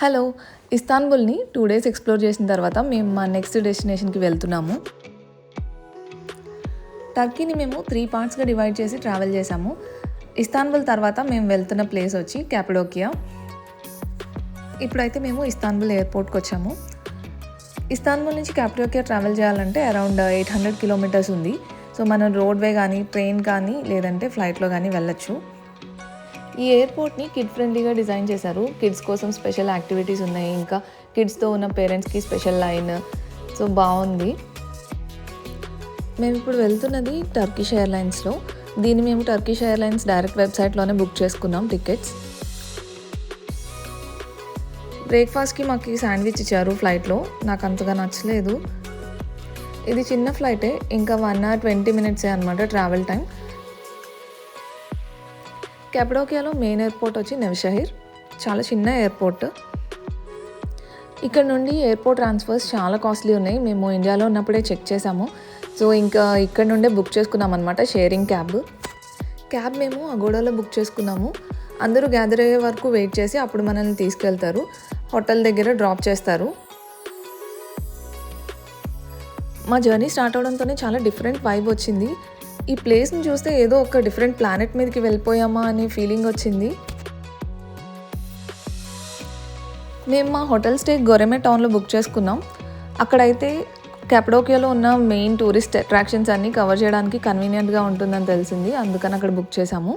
Hello! ఇస్తాన్బుల్‌ని 2 days explore చేసిన తర్వాత మేము మా నెక్స్ట్ డెస్టినేషన్‌కి వెళ్తున్నాము. టర్కీని మేము 3 పార్ట్స్‌గా డివైడ్ చేసి ట్రావెల్ చేసాము. ఇస్తాన్బుల్ తర్వాత మేము వెళ్తున్న ప్లేస్ వచ్చి క్యాపడోకియా. ఇప్పుడైతే మేము ఇస్తాన్బుల్ ఎయిర్‌పోర్ట్‌కి వచ్చాము. ఇస్తాన్బుల్ నుంచి క్యాపడోకియా ట్రావెల్ చేయాలంటే అరౌండ్ 800 కిలోమీటర్స్ ఉంది. సో మనం రోడ్వే కానీ, ట్రైన్ కానీ లేదంటే ఫ్లైట్‌లో కానీ వెళ్ళొచ్చు. ఈ ఎయిర్పోర్ట్ని కిడ్ ఫ్రెండ్లీగా డిజైన్ చేశారు. కిడ్స్ కోసం స్పెషల్ యాక్టివిటీస్ ఉన్నాయి. ఇంకా కిడ్స్తో ఉన్న పేరెంట్స్కి స్పెషల్ లైన్. సో బాగుంది. మేము ఇప్పుడు వెళ్తున్నది టర్కిష్ ఎయిర్లైన్స్లో. దీన్ని మేము టర్కిష్ ఎయిర్లైన్స్ డైరెక్ట్ వెబ్సైట్లోనే బుక్ చేసుకున్నాం టికెట్స్. బ్రేక్ఫాస్ట్కి మాకు శాండ్విచ్ ఇచ్చారు ఫ్లైట్లో. నాకు అంతగా నచ్చలేదు. ఇది చిన్న ఫ్లైటే, ఇంకా 1 hour 20 minutes అనమాట ట్రావెల్ టైం. క్యాపడోకియాలో మెయిన్ ఎయిర్పోర్ట్ వచ్చి నెవ్షహిర్. చాలా చిన్న ఎయిర్పోర్ట్. ఇక్కడ నుండి ఎయిర్పోర్ట్ ట్రాన్స్ఫర్స్ చాలా కాస్ట్లీ ఉన్నాయి. మేము ఇండియాలో ఉన్నప్పుడే చెక్ చేసాము. సో ఇంకా ఇక్కడ నుండే బుక్ చేసుకున్నాం అనమాట షేరింగ్ క్యాబ్ మేము అగోడాలో బుక్ చేసుకున్నాము. అందరూ గ్యాదర్ అయ్యే వరకు వెయిట్ చేసి అప్పుడు మనల్ని తీసుకెళ్తారు. హోటల్ దగ్గర డ్రాప్ చేస్తారు. మా జర్నీ స్టార్ట్ అవడంతోనే చాలా డిఫరెంట్ వైబ్ వచ్చింది. ఈ ప్లేస్ని చూస్తే ఏదో ఒక డిఫరెంట్ ప్లానెట్ మీదకి వెళ్ళిపోయామా అనే ఫీలింగ్ వచ్చింది. మేము మా హోటల్ స్టే గొరెమే టౌన్లో బుక్ చేసుకున్నాం. అక్కడైతే క్యాపడోకియాలో ఉన్న మెయిన్ టూరిస్ట్ అట్రాక్షన్స్ అన్నీ కవర్ చేయడానికి కన్వీనియంట్గా ఉంటుందని తెలిసింది. అందుకని అక్కడ బుక్ చేసాము.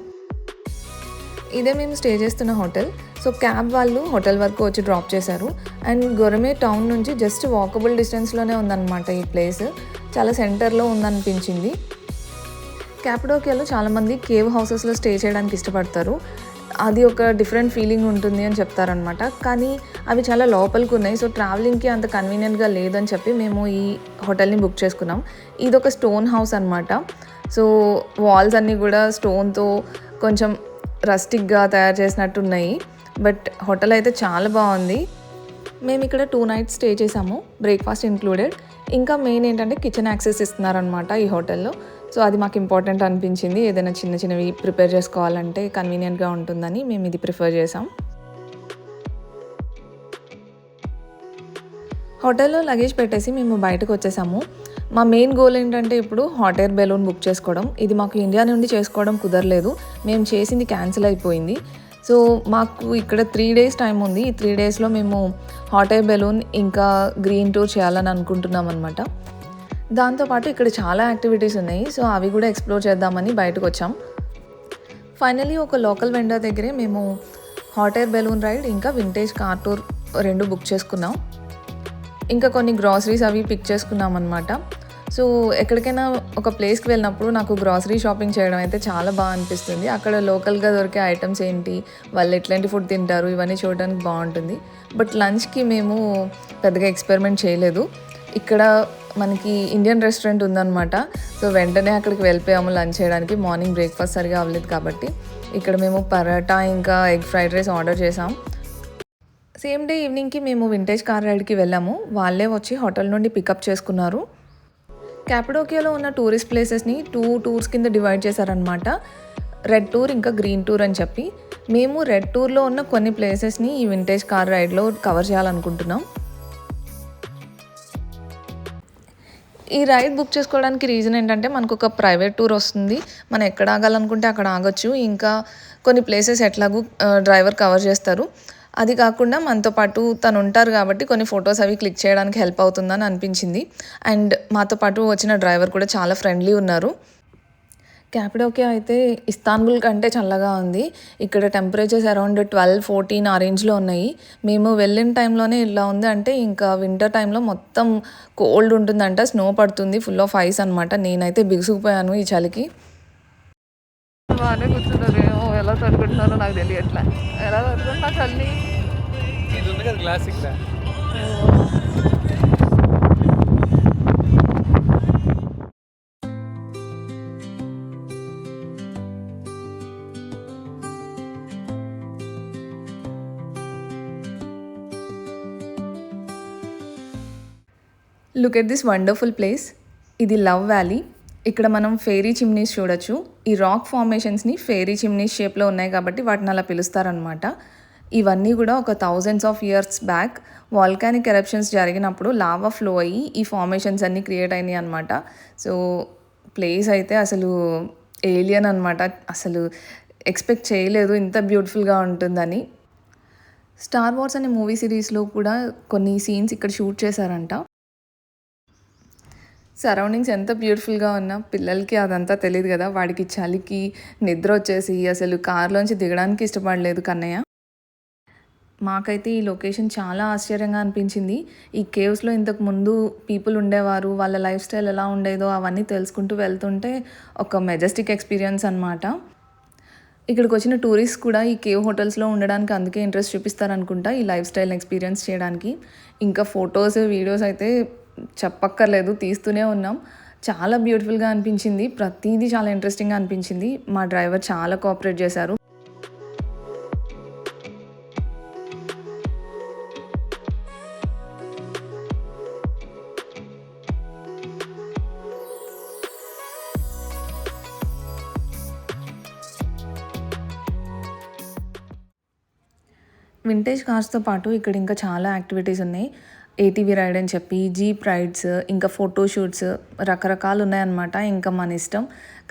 ఇదే మేము స్టే చేస్తున్న హోటల్. సో క్యాబ్ వాళ్ళు హోటల్ వరకు వచ్చి డ్రాప్ చేశారు. అండ్ గొరెమే టౌన్ నుంచి జస్ట్ వాకబుల్ డిస్టెన్స్లోనే ఉందన్నమాట ఈ ప్లేస్. చాలా సెంటర్లో ఉందనిపించింది. క్యాపడోకియాలో చాలామంది కేవ్ హౌసెస్లో స్టే చేయడానికి ఇష్టపడతారు. అది ఒక డిఫరెంట్ ఫీలింగ్ ఉంటుంది అని చెప్తారనమాట. కానీ అవి చాలా లోపలికి ఉన్నాయి. సో ట్రావెలింగ్కి అంత కన్వీనియంట్గా లేదని చెప్పి మేము ఈ హోటల్ని బుక్ చేసుకున్నాం. ఇది ఒక స్టోన్ హౌస్ అనమాట. సో వాల్స్ అన్నీ కూడా స్టోన్తో కొంచెం రస్టిక్గా తయారు చేసినట్టు ఉన్నాయి. బట్ హోటల్ అయితే చాలా బాగుంది. మేము ఇక్కడ 2 nights స్టే చేసాము, బ్రేక్ఫాస్ట్ ఇంక్లూడెడ్. ఇంకా మెయిన్ ఏంటంటే కిచెన్ యాక్సెస్ ఇస్తున్నారనమాట ఈ హోటల్లో. సో అది మాకు ఇంపార్టెంట్ అనిపించింది. ఏదైనా చిన్న చిన్నవి ప్రిపేర్ చేసుకోవాలంటే కన్వీనియంట్గా ఉంటుందని మేము ఇది ప్రిఫర్ చేసాం. హోటల్లో లగేజ్ పెట్టేసి మేము బయటకు వచ్చేసాము. మా మెయిన్ గోల్ ఏంటంటే ఇప్పుడు హాట్ ఎయిర్ బెలూన్ బుక్ చేసుకోవడం. ఇది మాకు ఇండియా నుండి చేసుకోవడం కుదరలేదు. మేము చేసింది క్యాన్సిల్ అయిపోయింది. సో మాకు ఇక్కడ 3 days టైం ఉంది. ఈ 3 daysలో మేము హాట్ ఎయిర్ బెలూన్ ఇంకా గ్రీన్ టూర్ చేయాలని అనుకుంటున్నాం అనమాట. దాంతోపాటు ఇక్కడ చాలా యాక్టివిటీస్ ఉన్నాయి. సో అవి కూడా ఎక్స్ప్లోర్ చేద్దామని బయటకు వచ్చాం. ఫైనలీ ఒక లోకల్ వెండర్ దగ్గరే మేము హాట్ ఎయిర్ బెలూన్ రైడ్ ఇంకా వింటేజ్ కార్ టూర్ 2 బుక్ చేసుకున్నాం. ఇంకా కొన్ని గ్రాసరీస్ అవి పిక్ చేసుకున్నాం అనమాట. సో ఎక్కడికైనా ఒక ప్లేస్కి వెళ్ళినప్పుడు నాకు గ్రాసరీ షాపింగ్ చేయడం అయితే చాలా బాగా అనిపిస్తుంది. అక్కడ లోకల్గా దొరికే ఐటమ్స్ ఏంటి, వాళ్ళు ఎట్లాంటి ఫుడ్ తింటారు, ఇవన్నీ చూడడానికి బాగుంటుంది. బట్ లంచ్కి మేము పెద్దగా ఎక్స్పెరిమెంట్ చేయలేదు. ఇక్కడ మనకి ఇండియన్ రెస్టారెంట్ ఉందన్నమాట. సో వెంటనే అక్కడికి వెళ్ళిపోయాము లంచ్ చేయడానికి. మార్నింగ్ బ్రేక్ఫాస్ట్ సరిగా అవ్వలేదు కాబట్టి ఇక్కడ మేము పరాటా ఇంకా ఎగ్ ఫ్రైడ్ రైస్ ఆర్డర్ చేసాం. సేమ్ డే ఈవినింగ్కి మేము వింటేజ్ కార్ రైడ్కి వెళ్ళాము. వాళ్ళే వచ్చి హోటల్ నుండి పికప్ చేసుకున్నారు. క్యాపడోకియాలో ఉన్న టూరిస్ట్ ప్లేసెస్ని 2 tours కింద డివైడ్ చేశారనమాట. రెడ్ టూర్ ఇంకా గ్రీన్ టూర్ అని చెప్పి. మేము రెడ్ టూర్లో ఉన్న కొన్ని ప్లేసెస్ని ఈ వింటేజ్ కార్ రైడ్లో కవర్ చేయాలనుకుంటున్నాం. ఈ రైడ్ బుక్ చేసుకోవడానికి రీజన్ ఏంటంటే మనకు ఒక ప్రైవేట్ టూర్ వస్తుంది. మనం ఎక్కడ ఆగాలనుకుంటే అక్కడ ఆగొచ్చు. ఇంకా కొన్ని ప్లేసెస్ ఎట్లాగూ డ్రైవర్ కవర్ చేస్తారు. అది కాకుండా మనతో పాటు తను ఉంటారు కాబట్టి కొన్ని ఫొటోస్ అవి క్లిక్ చేయడానికి హెల్ప్ అవుతుందని అనిపించింది. అండ్ మాతో పాటు వచ్చిన డ్రైవర్ కూడా చాలా ఫ్రెండ్లీ ఉన్నారు. క్యాపడోకియా అయితే ఇస్తాన్బుల్ కంటే చల్లగా ఉంది. ఇక్కడ టెంపరేచర్స్ అరౌండ్ 12-14 ఆ రేంజ్లో ఉన్నాయి. మేము వెళ్ళిన టైంలోనే ఇలా ఉంది అంటే ఇంకా వింటర్ టైంలో మొత్తం కోల్డ్ ఉంటుందంట. స్నో పడుతుంది, ఫుల్ ఆఫ్ ఐస్ అనమాట. నేనైతే బిగుసుకుపోయాను ఈ చలికి. బాగానే కూర్చున్నారు. ఎలా తడుకుంటున్నారో నాకు తెలియట్లే. ఎలా తడుకుంటున్నా చల్లి. ఇది ఉంది కదా classic law. Look at this wonderful place. ఇది లవ్ వ్యాలీ. ఇక్కడ మనం ఫెయిరీ చిమ్నీస్ చూడొచ్చు. ఈ రాక్ ఫార్మేషన్స్ని ఫెయిరీ చిమ్నీస్ షేప్లో ఉన్నాయి కాబట్టి వాటిని అలా పిలుస్తారనమాట. ఇవన్నీ కూడా ఒక thousands of years back volcanic eruptions జరిగినప్పుడు లావా ఫ్లో అయ్యి ఈ ఫార్మేషన్స్ అన్నీ క్రియేట్ అయినాయి అనమాట. సో ప్లేస్ అయితే అసలు ఏలియన్ అనమాట. అసలు ఎక్స్పెక్ట్ చేయలేదు ఇంత బ్యూటిఫుల్గా ఉంటుందని. స్టార్ వార్స్ అనే మూవీ సిరీస్లో కూడా కొన్ని సీన్స్ ఇక్కడ షూట్ చేశారంట. సరౌండింగ్స్ ఎంత బ్యూటిఫుల్గా ఉన్నా పిల్లలకి అదంతా తెలియదు కదా. వాడికి చలికి నిద్ర వచ్చేసి అసలు కార్లోంచి దిగడానికి ఇష్టపడలేదు కన్నయ్య. మాకైతే ఈ లొకేషన్ చాలా ఆశ్చర్యంగా అనిపించింది. ఈ కేవ్స్లో ఇంతకు ముందు పీపుల్ ఉండేవారు, వాళ్ళ లైఫ్ స్టైల్ ఎలా ఉండేదో అవన్నీ తెలుసుకుంటూ వెళ్తుంటే ఒక మెజెస్టిక్ ఎక్స్పీరియన్స్ అనమాట. ఇక్కడికి వచ్చిన టూరిస్ట్ కూడా ఈ కేవ్ హోటల్స్లో ఉండడానికి అందుకే ఇంట్రెస్ట్ చూపిస్తారనుకుంటా, ఈ లైఫ్ స్టైల్ ఎక్స్పీరియన్స్ చేయడానికి. ఇంకా ఫొటోస్ వీడియోస్ అయితే చెప్పక్కర్లేదు, తీస్తూనే ఉన్నాం. చాలా బ్యూటిఫుల్గా అనిపించింది, ప్రతిదీ చాలా ఇంట్రెస్టింగ్గా అనిపించింది. మా డ్రైవర్ చాలా కోఆపరేట్ చేశారు. వింటేజ్ కార్స్తో పాటు ఇక్కడ ఇంకా చాలా యాక్టివిటీస్ ఉన్నాయి. ఏటీవీ రైడ్ అని చెప్పి, జీప్ రైడ్స్, ఇంకా ఫోటోషూట్స్ రకరకాలు ఉన్నాయన్నమాట. ఇంకా మన ఇష్టం.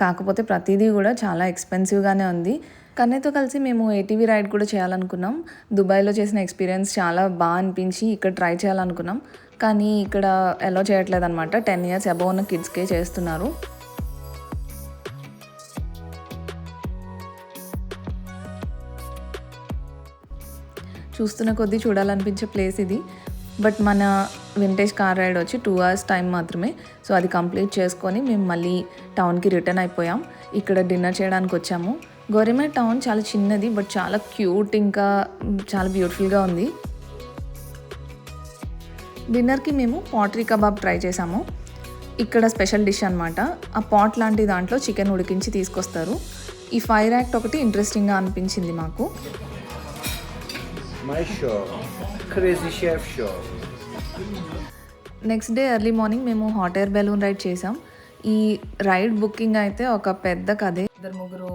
కాకపోతే ప్రతిదీ కూడా చాలా ఎక్స్పెన్సివ్గానే ఉంది. కన్నయ్యతో కలిసి మేము ఏటీవీ రైడ్ కూడా చేయాలనుకున్నాం. దుబాయ్లో చేసిన ఎక్స్పీరియన్స్ చాలా బాగా అనిపించి ఇక్కడ ట్రై చేయాలనుకున్నాం. కానీ ఇక్కడ అలో చేయట్లేదు అనమాట. 10 years అబోవ్ ఉన్న కిడ్స్కే చేస్తున్నారు. చూస్తున్న కొద్దీ చూడాలనిపించే ప్లేస్ ఇది. బట్ మన వింటేజ్ కార్ రైడ్ వచ్చి 2 hours టైం మాత్రమే. సో అది కంప్లీట్ చేసుకొని మేము మళ్ళీ టౌన్కి రిటర్న్ అయిపోయాం. ఇక్కడ డిన్నర్ చేయడానికి వచ్చాము. గోరెమెట్ టౌన్ చాలా చిన్నది బట్ చాలా క్యూట్, ఇంకా చాలా బ్యూటిఫుల్గా ఉంది. డిన్నర్కి మేము పాటరీ కబాబ్ ట్రై చేసాము. ఇక్కడ స్పెషల్ డిష్ అనమాట. ఆ పాట్ లాంటి దాంట్లో చికెన్ ఉడికించి తీసుకొస్తారు. ఈ ఫైర్ యాక్ట్ ఒకటి ఇంట్రెస్టింగ్గా అనిపించింది మాకు. My show, Crazy Chef Show. Next day early morning మేము హాట్ ఎయిర్ బెలూన్ రైడ్ చేసాం. ఈ రైడ్ బుకింగ్ అయితే ఒక పెద్ద కథే. 2-3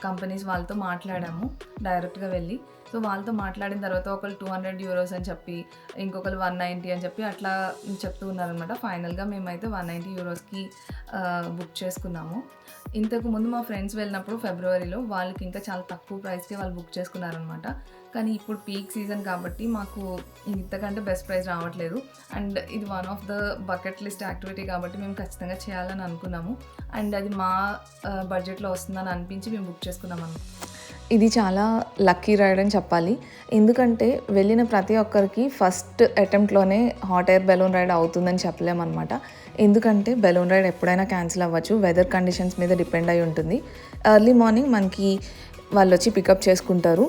కంపెనీస్ వాళ్ళతో మాట్లాడాము డైరెక్ట్గా వెళ్ళి. సో వాళ్ళతో మాట్లాడిన తర్వాత ఒకరు €200 అని చెప్పి, ఇంకొకరు 190 అని చెప్పి అట్లా చెప్తూ ఉన్నారనమాట. ఫైనల్గా మేమైతే €190కి బుక్ చేసుకున్నాము. ఇంతకు ముందు మా ఫ్రెండ్స్ వెళ్ళినప్పుడు ఫిబ్రవరిలో వాళ్ళకి ఇంకా చాలా తక్కువ ప్రైస్కి వాళ్ళు బుక్ చేసుకున్నారనమాట. కానీ ఇప్పుడు పీక్ సీజన్ కాబట్టి మాకు ఇంతకంటే బెస్ట్ ప్రైస్ రావట్లేదు. అండ్ ఇది one of the bucket list activity కాబట్టి మేము ఖచ్చితంగా చేయాలని అనుకున్నాము. అండ్ అది మా బడ్జెట్లో వస్తుందని అనిపించి మేము బుక్ చేసుకున్నాము. ఇది చాలా లక్కీ రైడ్ అని చెప్పాలి. ఎందుకంటే వెళ్ళిన ప్రతి ఒక్కరికి ఫస్ట్ అటెంప్ట్లోనే హాట్ ఎయిర్ బెలూన్ రైడ్ అవుతుందని చెప్పలేమన్నమాట. ఎందుకంటే బెలూన్ రైడ్ ఎప్పుడైనా క్యాన్సిల్ అవ్వచ్చు, వెదర్ కండిషన్స్ మీద డిపెండ్ అయి ఉంటుంది. ఎర్లీ మార్నింగ్ మనకి వాళ్ళు వచ్చి పికప్ చేసుకుంటారు.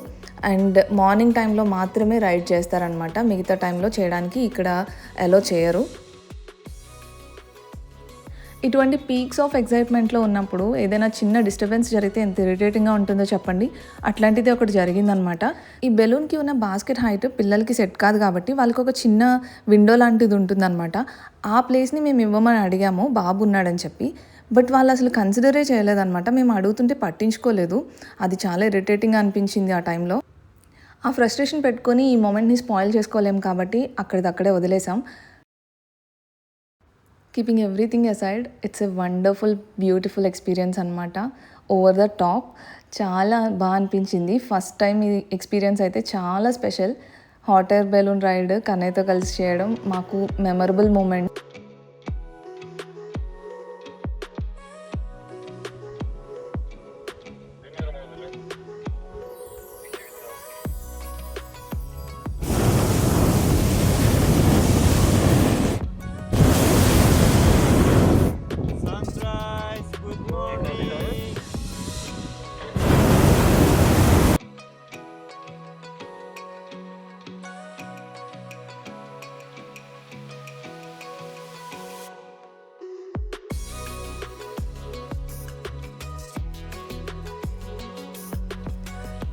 అండ్ మార్నింగ్ టైంలో మాత్రమే రైడ్ చేస్తారనమాట. మిగతా టైంలో చేయడానికి ఇక్కడ అలో చేయరు. ఇటువంటి పీక్స్ ఆఫ్ ఎక్సైట్మెంట్లో ఉన్నప్పుడు ఏదైనా చిన్న డిస్టర్బెన్స్ జరిగితే ఎంత ఇరిటేటింగ్గా ఉంటుందో చెప్పండి. అట్లాంటిది ఒకటి జరిగిందనమాట. ఈ బెలూన్కి ఉన్న బాస్కెట్ హైట్ పిల్లలకి సెట్ కాదు కాబట్టి వాళ్ళకి ఒక చిన్న విండో లాంటిది ఉంటుందన్నమాట. ఆ ప్లేస్ని మేము ఇవ్వమని అడిగాము బాబు ఉన్నాడని చెప్పి. బట్ వాళ్ళు అసలు కన్సిడరే చేయలేదన్నమాట. మేము అడుగుతుంటే పట్టించుకోలేదు. అది చాలా ఇరిటేటింగ్గా అనిపించింది ఆ టైంలో. ఆ ఫ్రస్ట్రేషన్ పెట్టుకొని ఈ మూమెంట్ని స్పాయిల్ చేసుకోలేము కాబట్టి అక్కడిదక్కడే వదిలేసాం. Keeping everything aside, it's a wonderful beautiful experience అనమాట. ఓవర్ ద టాప్ చాలా బాగా అనిపించింది. ఫస్ట్ టైం ఈ ఎక్స్పీరియన్స్ అయితే చాలా special. Hot air balloon ride కన్నయ్యతో కలిసి చేయడం మాకు మెమరబుల్ మూమెంట్.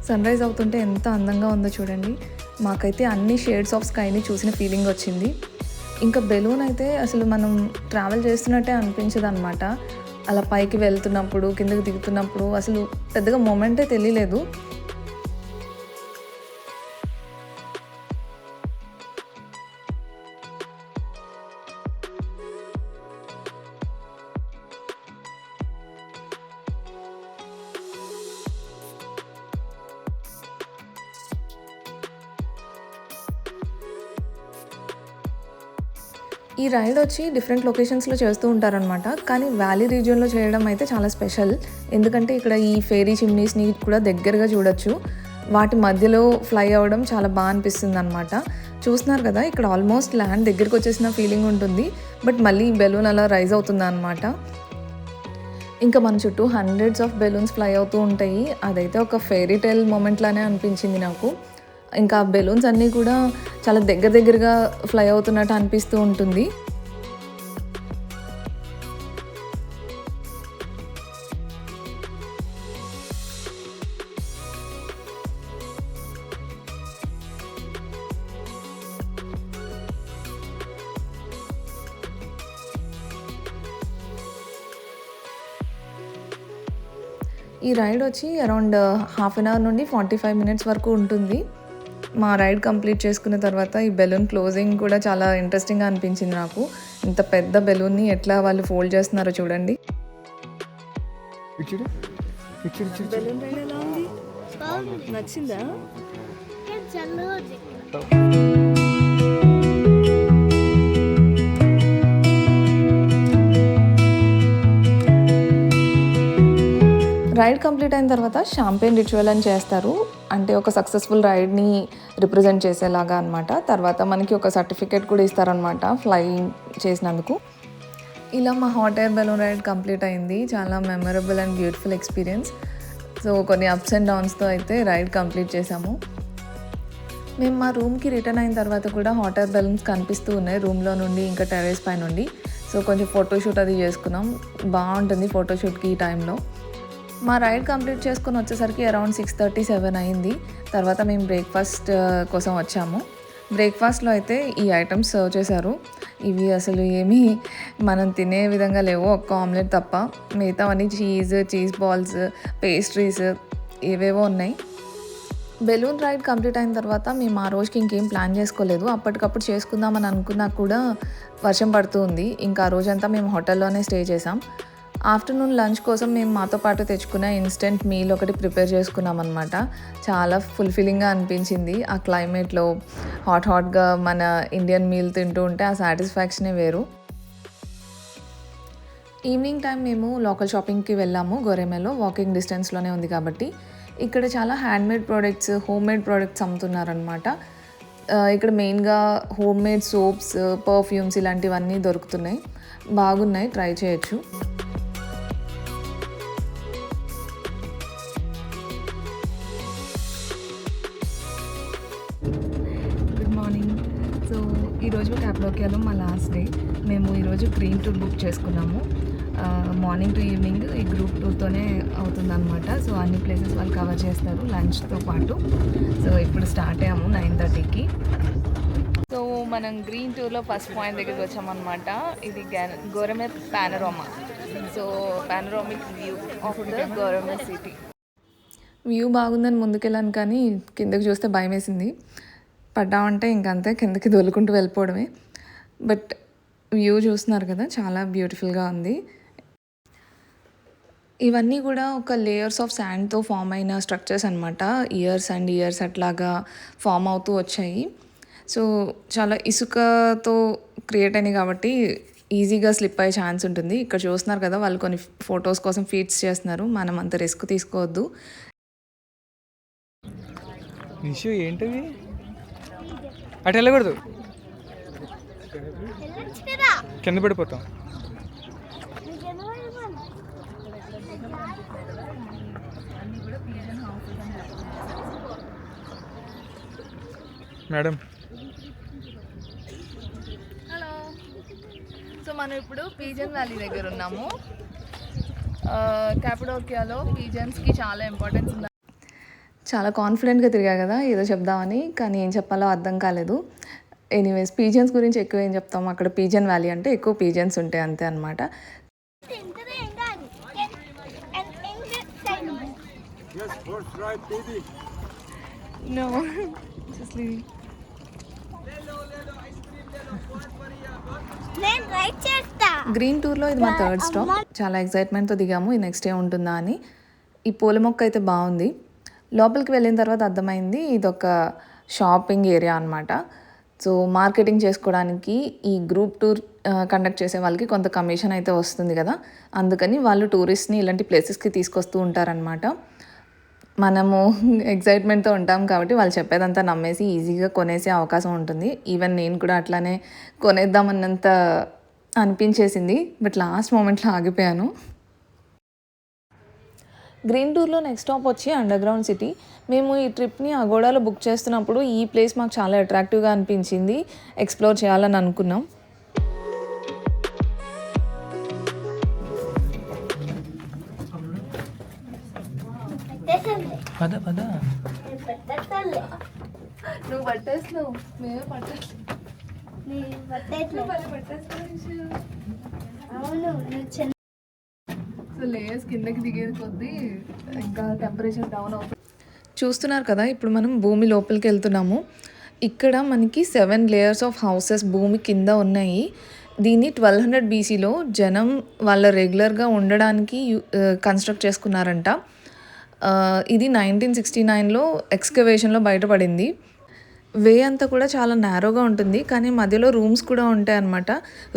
సన్ రైజ్ అవుతుంటే ఎంత అందంగా ఉందో చూడండి. మాకైతే అన్ని షేడ్స్ ఆఫ్ స్కైని చూసిన ఫీలింగ్ వచ్చింది. ఇంకా బెలూన్ అయితే అసలు మనం ట్రావెల్ చేస్తున్నట్టే అనిపించదు అనమాట. అలా పైకి వెళ్తున్నప్పుడు కిందకి దిగుతున్నప్పుడు అసలు పెద్దగా మూమెంటే తెలియలేదు. ఈ రైడ్ వచ్చి డిఫరెంట్ లొకేషన్స్లో చేస్తూ ఉంటారనమాట. కానీ వ్యాలీ రీజియన్లో చేయడం అయితే చాలా స్పెషల్. ఎందుకంటే ఇక్కడ ఈ ఫేరీ చిమ్నీస్ని కూడా దగ్గరగా చూడొచ్చు. వాటి మధ్యలో ఫ్లై అవ్వడం చాలా బాగా అనిపిస్తుంది అనమాట. చూస్తున్నారు కదా, ఇక్కడ ఆల్మోస్ట్ ల్యాండ్ దగ్గరికి వచ్చేసిన ఫీలింగ్ ఉంటుంది. బట్ మళ్ళీ బెలూన్ అలా రైజ్ అవుతుంది అనమాట. ఇంకా మన చుట్టూ హండ్రెడ్స్ ఆఫ్ బెలూన్స్ ఫ్లై అవుతూ ఉంటాయి. అదైతే ఒక ఫెయిరీ టైల్ మూమెంట్ లానే అనిపించింది నాకు. ఇంకా బెలూన్స్ అన్నీ కూడా చాలా దగ్గరగా ఫ్లై అవుతున్నట్టు అనిపిస్తూ ఉంటుంది. ఈ రైడ్ వచ్చి అరౌండ్ హాఫ్ అన్ అవర్ నుండి 45 మినిట్స్ వరకు ఉంటుంది. మా రైడ్ కంప్లీట్ చేసుకున్న తర్వాత ఈ బెలూన్ క్లోజింగ్ కూడా చాలా ఇంట్రెస్టింగ్గా అనిపించింది నాకు. ఇంత పెద్ద బెలూన్ని ఎట్లా వాళ్ళు ఫోల్డ్ చేస్తున్నారో చూడండి. బెలూన్ రైడ్ ఎలా ఉంది? నచ్చిందా? రైడ్ కంప్లీట్ అయిన తర్వాత షాంపెయిన్ రిచువల్ అని చేస్తారు. అంటే ఒక సక్సెస్ఫుల్ రైడ్ని రిప్రజెంట్ చేసేలాగా అనమాట. తర్వాత మనకి ఒక సర్టిఫికేట్ కూడా ఇస్తారనమాట ఫ్లయింగ్ చేసినందుకు. ఇలా మా hot air balloon ride complete అయింది. చాలా memorable and beautiful experience. So కొన్ని అప్స్ అండ్ డౌన్స్తో అయితే రైడ్ కంప్లీట్ చేసాము. మేము మా రూమ్కి రిటర్న్ అయిన తర్వాత కూడా హాట్ ఎయిర్ బెలూన్స్ కనిపిస్తూ ఉన్నాయి రూమ్లో నుండి, ఇంకా టెర్రస్ పై నుండి. సో కొంచెం ఫోటోషూట్ అది చేసుకున్నాం. బాగుంటుంది ఫోటోషూట్కి ఈ టైంలో. మా రైడ్ కంప్లీట్ చేసుకొని వచ్చేసరికి అరౌండ్ 6:37 అయింది. తర్వాత మేము బ్రేక్ఫాస్ట్ కోసం వచ్చాము. బ్రేక్ఫాస్ట్లో అయితే ఈ ఐటమ్స్ సర్వ్ చేశారు. ఇవి అసలు ఏమీ మనం తినే విధంగా లేవు, ఒక్క ఆమ్లెట్ తప్ప. మిగతావన్నీ చీజ్ బాల్స్, పేస్ట్రీస్ ఏవేవో ఉన్నాయి. బెలూన్ రైడ్ కంప్లీట్ అయిన తర్వాత మేము ఆ రోజుకి ఇంకేం ప్లాన్ చేసుకోలేదు. అప్పటికప్పుడు చేసుకుందామని అనుకున్నా కూడా వర్షం పడుతూ ఉంది. ఇంకా ఆ రోజంతా మేము హోటల్లోనే స్టే చేసాం. ఆఫ్టర్నూన్ లంచ్ కోసం మేము మాతో పాటు తెచ్చుకున్న ఇన్స్టెంట్ మీల్ ఒకటి ప్రిపేర్ చేసుకున్నాం అనమాట. చాలా ఫుల్ఫిల్లింగ్గా అనిపించింది. ఆ క్లైమేట్లో హాట్గా మన ఇండియన్ మీల్ తింటూ ఉంటే ఆ సాటిస్ఫాక్షనే వేరు. ఈవినింగ్ టైం మేము లోకల్ షాపింగ్కి వెళ్ళాము. గోరెమెలో వాకింగ్ డిస్టెన్స్లోనే ఉంది కాబట్టి. ఇక్కడ చాలా హ్యాండ్మేడ్ ప్రోడక్ట్స్, హోమ్మేడ్ ప్రోడక్ట్స్ అమ్ముతున్నారనమాట. ఇక్కడ మెయిన్గా హోమ్మేడ్ సోప్స్, పర్ఫ్యూమ్స్ ఇలాంటివన్నీ దొరుకుతున్నాయి. బాగున్నాయి, ట్రై చేయొచ్చు. సో ఈరోజు క్యాప్లోకియాలో మా లాస్ట్ డే. మేము ఈరోజు గ్రీన్ టూర్ బుక్ చేసుకున్నాము. మార్నింగ్ టు ఈవినింగ్ ఈ గ్రూప్ టూర్తోనే అవుతుందన్నమాట. సో అన్ని ప్లేసెస్ వాళ్ళు కవర్ చేస్తారు లంచ్తో పాటు. సో ఇప్పుడు స్టార్ట్ అయ్యాము 9:30కి. సో మనం గ్రీన్ టూర్లో ఫస్ట్ పాయింట్ దగ్గరికి వచ్చామన్నమాట. ఇది Goreme panorama. So panoramic view of the Goreme city. View బాగుందని ముందుకెళ్ళాను, కానీ కిందకి చూస్తే భయం వేసింది. పడ్డామంటే ఇంకంతే, కిందకి దొల్లుకుంటూ వెళ్ళిపోవడమే. బట్ వ్యూ చూస్తున్నారు కదా, చాలా బ్యూటిఫుల్గా ఉంది. ఇవన్నీ కూడా ఒక లేయర్స్ ఆఫ్ శాండ్తో ఫామ్ అయిన స్ట్రక్చర్స్ అనమాట. ఇయర్స్ అండ్ ఇయర్స్ అట్లాగా ఫామ్ అవుతూ వచ్చాయి. సో చాలా ఇసుకతో క్రియేట్ అయినాయి కాబట్టి ఈజీగా స్లిప్ అయ్యే ఛాన్స్ ఉంటుంది. ఇక్కడ చూస్తున్నారు కదా, వాళ్ళు కొన్ని ఫొటోస్ కోసం ఫీడ్స్ చేస్తున్నారు. మనం అంత రిస్క్ తీసుకోవద్దు. ఇష్యూ ఏంటివి? అటు వెళ్ళకూడదు, కింద పడిపోతాం. Madam, hello. సో మనం ఇప్పుడు పీజన్ వ్యాలీ దగ్గర ఉన్నాము. క్యాపడోకియాలో పీజన్స్కి చాలా ఇంపార్టెన్స్ ఉంది. చాలా కాన్ఫిడెంట్గా తిరిగా కదా ఏదో చెప్దామని, కానీ ఏం చెప్పాలో అర్థం కాలేదు. ఎనీవేస్, పీజన్స్ గురించి ఎక్కువ ఏం చెప్తాం. అక్కడ పీజన్ వ్యాలీ అంటే ఎక్కువ పీజన్స్ ఉంటాయి, అంతే అనమాట. గ్రీన్ టూర్లో ఇది మా థర్డ్ స్టాప్. చాలా ఎక్సైట్మెంట్తో దిగాము ఈ నెక్స్ట్ డే ఉంటుందా అని. ఈ పూల మొక్క అయితే బాగుంది. లోపలికి వెళ్ళిన తర్వాత అర్థమైంది ఇదొక షాపింగ్ ఏరియా అనమాట. సో మార్కెటింగ్ చేసుకోవడానికి ఈ గ్రూప్ టూర్ కండక్ట్ చేసే వాళ్ళకి కొంత కమిషన్ అయితే వస్తుంది కదా, అందుకని వాళ్ళు టూరిస్ట్ని ఇలాంటి ప్లేసెస్కి తీసుకొస్తూ ఉంటారనమాట. మనము ఎక్సైట్మెంట్తో ఉంటాం కాబట్టి వాళ్ళు చెప్పేదంతా నమ్మేసి ఈజీగా కొనేసే అవకాశం ఉంటుంది. ఈవెన్ నేను కూడా అట్లానే కొనేద్దామన్నంత అనిపించేసింది, బట్ లాస్ట్ మూమెంట్లో ఆగిపోయాను. గ్రీన్ టూర్లో నెక్స్ట్ స్టాప్ వచ్చి అండర్ గ్రౌండ్ సిటీ. మేము ఈ ట్రిప్ని అగోడాలో బుక్ చేస్తున్నప్పుడు ఈ ప్లేస్ మాకు చాలా అట్రాక్టివ్గా అనిపించింది, ఎక్స్ప్లోర్ చేయాలని అనుకున్నాం. నువ్వు పట్టేస్తున్నావు, మేమే పట్టేస్తున్నావు. సో లేయర్స్ కిందకి దిగేది కొద్దీ ఇంకా టెంపరేచర్ డౌన్ అవుతుంది. చూస్తున్నారు కదా, ఇప్పుడు మనం భూమి లోపలికి వెళ్తున్నాము. ఇక్కడ మనకి 7 లేయర్స్ ఆఫ్ హౌసెస్ భూమి కింద ఉన్నాయి. దీన్ని 1200 BCలో జనం వాళ్ళ రెగ్యులర్గా ఉండడానికి కన్స్ట్రక్ట్ చేసుకున్నారంట. ఇది 1969లో ఎక్స్కవేషన్లో బయటపడింది. వే అంతా కూడా చాలా నేరోగా ఉంటుంది, కానీ మధ్యలో రూమ్స్ కూడా ఉంటాయి అన్నమాట.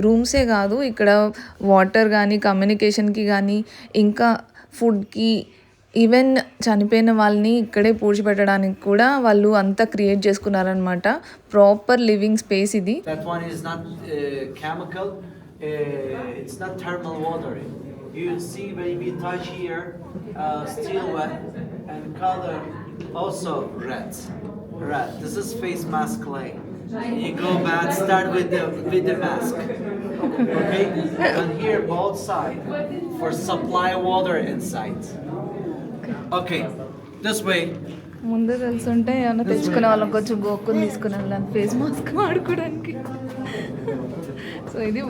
రూమ్సే కాదు, ఇక్కడ వాటర్ కానీ కమ్యూనికేషన్కి కానీ ఇంకా ఫుడ్కి, ఈవెన్ చనిపోయిన వాళ్ళని ఇక్కడే పూడ్చిపెట్టడానికి కూడా వాళ్ళు అంతా క్రియేట్ చేసుకున్నారనమాట. ప్రాపర్ లివింగ్ స్పేస్ ఇది. That one is not chemical, it's not thermal water. You see maybe touch here, still wet and color also red. This is face mask clay. You go back, start with the mask. Okay? And here both sides for supply water inside. Okay, this way. ముందు తెలుసుంటే ఏమన్నా తెచ్చుకునే వాళ్ళం, కొంచెం గోక్కుని తీసుకునే వాళ్ళం face mask వాడుకోవడానికి. So ఇది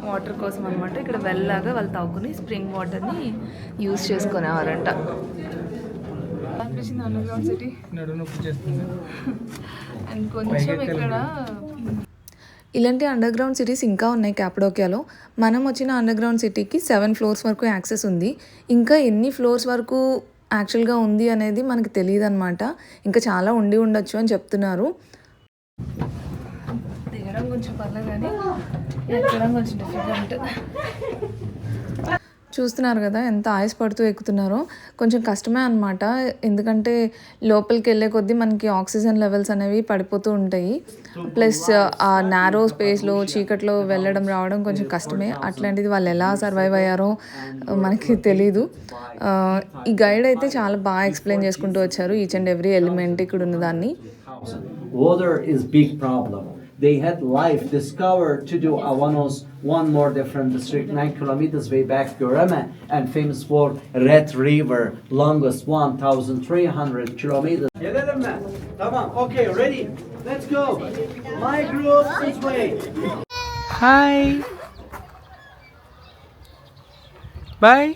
వాటర్ కోసం అనమాట. ఇక్కడ వెళ్ళాగా వాళ్ళు తాగుకుని స్ప్రింగ్ వాటర్ని యూజ్ చేసుకునేవారంట. అనిపించింది అండర్ గ్రౌండ్ సిటీ. అండ్ కొంచెం ఇక్కడ ఇలాంటి అండర్ గ్రౌండ్ సిటీస్ ఇంకా ఉన్నాయి క్యాపడోకియాలో. మనం వచ్చిన అండర్ గ్రౌండ్ సిటీకి 7 floors వరకు యాక్సెస్ ఉంది. ఇంకా ఎన్ని ఫ్లోర్స్ వరకు యాక్చువల్గా ఉంది అనేది మనకి తెలియదు అనమాట. ఇంకా చాలా ఉండొచ్చు అని చెప్తున్నారు. దిగడం కొంచెం పర్లేదు కానీ ఎక్కడం కొంచెం డిఫికల్ట్. చూస్తున్నారు కదా ఎంత ఆయాసపడుతూ ఎక్కుతున్నారో. కొంచెం కష్టమే అనమాట, ఎందుకంటే లోపలికి వెళ్ళే కొద్దీ మనకి ఆక్సిజన్ లెవెల్స్ అనేవి పడిపోతూ ఉంటాయి. ప్లస్ ఆ నారో స్పేస్లో చీకట్లో వెళ్ళడం రావడం కొంచెం కష్టమే. అట్లాంటిది వాళ్ళు ఎలా సర్వైవ్ అయ్యారో మనకి తెలీదు. ఈ గైడ్ అయితే చాలా బాగా ఎక్స్ప్లెయిన్ చేసుకుంటూ వచ్చారు ఈచ్ అండ్ ఎవ్రీ ఎలిమెంట్ ఇక్కడ ఉన్నదాన్ని. Water is big problem. They had life discovered to do one more different district 9 kilometers way back Gurama and famous for Red River, longest 1,300 kilometers. Tamam, okay, ready? Let's go. My group this way. Hi. Bye.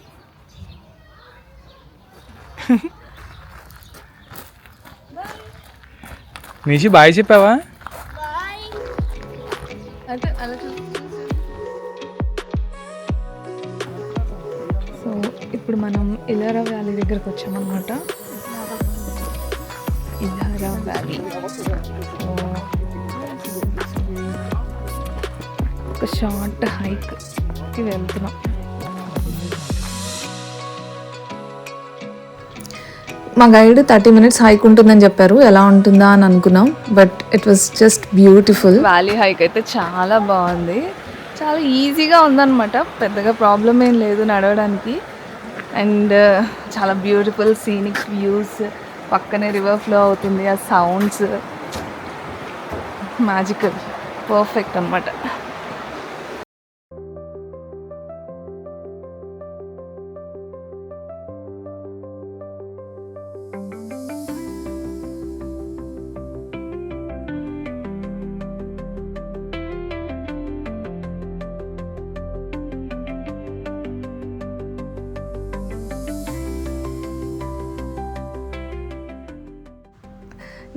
Nishi bye చెప్పావా? So ఇప్పుడు మనం ఇలారా valley దగ్గరకు వచ్చామన్నమాట. ఇలారా valley ఒక short హైక్కి వెళ్తున్నాం. మా గైడ్ 30 minutes హైక్ ఉంటుందని చెప్పారు. ఎలా ఉంటుందా అని అనుకున్నాం, but it was just beautiful. Valley hike అయితే చాలా బాగుంది, చాలా ఈజీగా ఉందన్నమాట. పెద్దగా ప్రాబ్లం ఏం లేదు నడవడానికి. అండ్ చాలా బ్యూటిఫుల్ సీనిక్ వ్యూస్, పక్కనే రివర్ ఫ్లో అవుతుంది, ఆ సౌండ్స్ మ్యాజికల్, పర్ఫెక్ట్ అన్నమాట.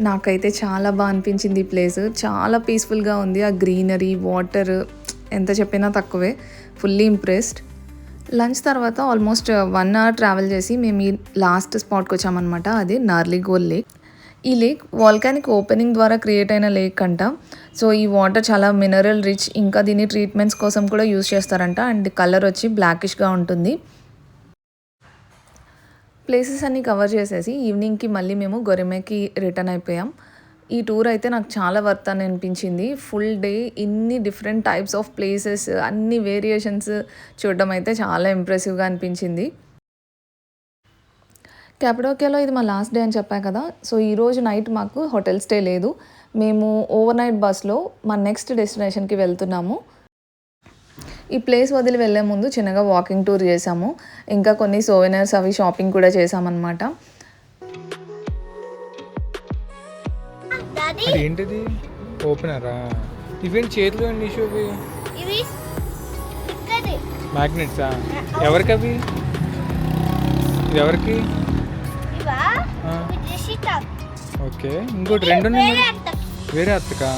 నాకైతే చాలా బాగా అనిపించింది ఈ ప్లేస్. చాలా పీస్ఫుల్గా ఉంది. ఆ గ్రీనరీ, వాటర్ ఎంత చెప్పినా తక్కువే. Fully impressed. లంచ్ తర్వాత ఆల్మోస్ట్ 1 hour ట్రావెల్ చేసి మేము ఈ లాస్ట్ స్పాట్కి వచ్చామన్నమాట. అది నార్లిగోల్ లేక్. ఈ లేక్ వాల్కానిక్ ఓపెనింగ్ ద్వారా క్రియేట్ అయిన లేక్ అంట. సో ఈ వాటర్ చాలా మినరల్ రిచ్, ఇంకా దీన్ని ట్రీట్మెంట్స్ కోసం కూడా యూస్ చేస్తారంట. అండ్ కలర్ వచ్చి బ్లాకిష్గా ఉంటుంది. ప్లేసెస్ అన్నీ కవర్ చేసేసి ఈవినింగ్కి మళ్ళీ మేము గొరెమెకి రిటర్న్ అయిపోయాం. ఈ టూర్ అయితే నాకు చాలా వర్త్ అని అనిపించింది. ఫుల్ డే ఇన్ని డిఫరెంట్ టైప్స్ ఆఫ్ ప్లేసెస్, అన్ని వేరియేషన్స్ చూడడం అయితే చాలా ఇంప్రెసివ్గా అనిపించింది. క్యాపడోకియాలో ఇది మా లాస్ట్ డే అని చెప్పా కదా. సో ఈరోజు నైట్ మాకు హోటల్ స్టే లేదు. మేము ఓవర్ నైట్ బస్లో మా నెక్స్ట్ డెస్టినేషన్కి వెళ్తున్నాము. ఈ ప్లేస్ వదిలి వెళ్ళే ముందు చిన్నగా వాకింగ్ టూర్ చేసాము. ఇంకా కొన్ని సోవెనర్స్ అవి షాపింగ్ కూడా చేసామన్నమాట. అది ఏంటిది? ఓపెనరా? ఇవేంటి చేతిలో అండి షూవి? ఇవి ఇక్కడే మ్యాగ్నెట్సా? ఎవరికి అవి? ఇది ఎవరికి? ఇవా ఆ, ఇది షీట్ ఓకే. ఇంకోటి రెండు ఉన్నాయి. వేరే అంట వేరే అత్తకా?